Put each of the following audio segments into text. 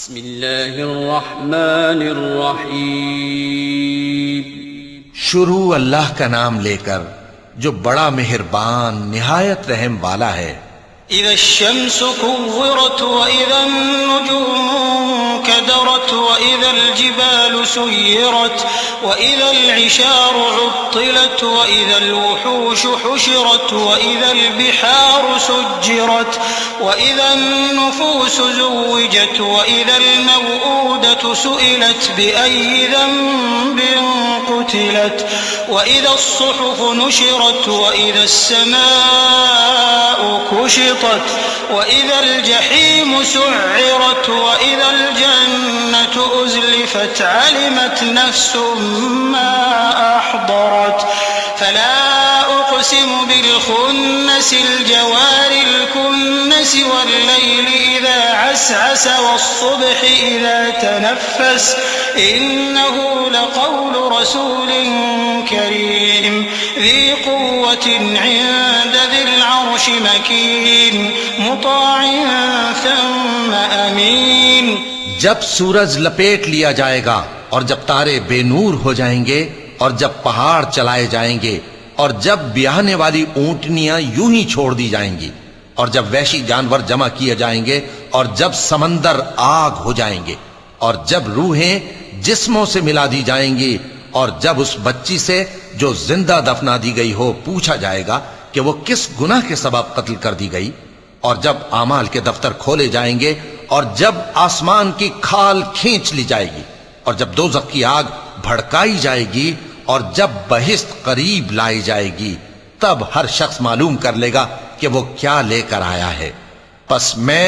بسم اللہ الرحمن الرحیم شروع اللہ کا نام لے کر جو بڑا مہربان نہایت رحم والا ہے۔ اذا الشمس كورت واذا النجوم كدرت واذا الجبال سيرت واذا العشار عطلت واذا الوحوش حشرت واذا البحار سجرت واذا النفوس زوجت واذا الموءودة سئلت بأي ذنب قتلت واذا الصحف نشرت واذا السماء كشطت وإذا الجحيم سعرت وإذا الجنة أزلفت علمت نفس ما أحضرت فلا أقسم بالخنس الجوار الكنس والليل إذا عسعس والصبح إذا تنفس إنه لقول رسول كريم ذي قوة عند ذي العرش مكين مطاع ثم أمين۔ جب سورج لپیٹ لیا جائے گا اور جب تارے بے نور ہو جائیں گے اور جب پہاڑ چلائے جائیں گے اور جب بیاہنے والی اونٹنیاں یوں ہی چھوڑ دی جائیں گی اور جب وحشی جانور جمع کیے جائیں گے اور جب سمندر آگ ہو جائیں گے اور جب روحیں جسموں سے ملا دی جائیں گی اور جب اس بچی سے جو زندہ دفنا دی گئی ہو پوچھا جائے گا کہ وہ کس گناہ کے سبب قتل کر دی گئی، اور جب اعمال کے دفتر کھولے جائیں گے اور جب آسمان کی کھال کھینچ لی جائے گی اور جب دوزخ کی آگ بھڑکائی جائے گی اور جب بہشت قریب لائی جائے گی، تب ہر شخص معلوم کر لے گا کہ وہ کیا لے کر آیا ہے۔ پس میں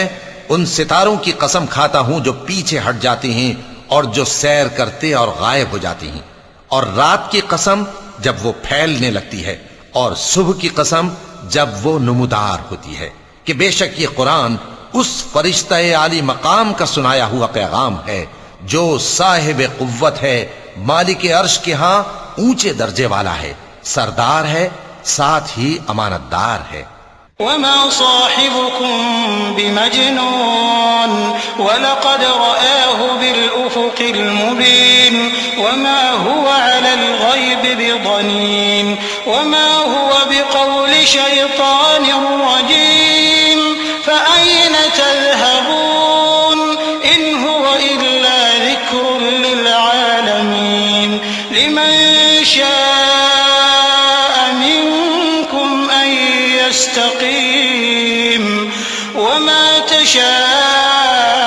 ان ستاروں کی قسم کھاتا ہوں جو پیچھے ہٹ جاتے ہیں اور جو سیر کرتے اور غائب ہو جاتے ہیں، اور رات کی قسم جب وہ پھیلنے لگتی ہے، اور صبح کی قسم جب وہ نمودار ہوتی ہے، کہ بے شک یہ قرآن اس فرشتہ عالی مقام کا سنایا ہوا پیغام ہے جو صاحب قوت ہے، مالک عرش کے ہاں اونچے درجے والا ہے، سردار ہے، ساتھ ہی امانت دار ہے۔ وما صاحبكم بمجنون ولقد رآه بالأفق المبين وما هو على الغيب بضنين وما هو بقول شيطان رجيم فأين تذهبون إن هو إلا ذكر للعالمين لمن شاء منكم أن يستقيم وما تشاءون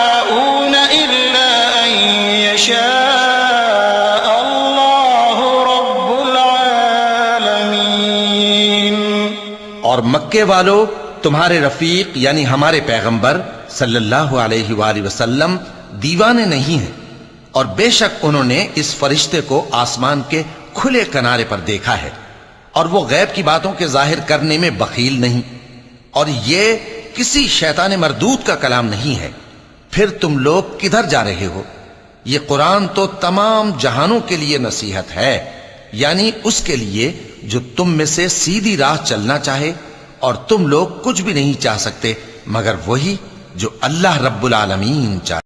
إلا أن يشاء الله رب العالمين۔ اور مکے والو تمہارے رفیق یعنی ہمارے پیغمبر صلی اللہ علیہ وآلہ وسلم دیوانے نہیں ہیں، اور بے شک انہوں نے اس فرشتے کو آسمان کے کھلے کنارے پر دیکھا ہے، اور وہ غیب کی باتوں کے ظاہر کرنے میں بخیل نہیں، اور یہ کسی شیطان مردود کا کلام نہیں ہے۔ پھر تم لوگ کدھر جا رہے ہو؟ یہ قرآن تو تمام جہانوں کے لیے نصیحت ہے، یعنی اس کے لیے جو تم میں سے سیدھی راہ چلنا چاہے، اور تم لوگ کچھ بھی نہیں چاہ سکتے مگر وہی جو اللہ رب العالمین چاہے۔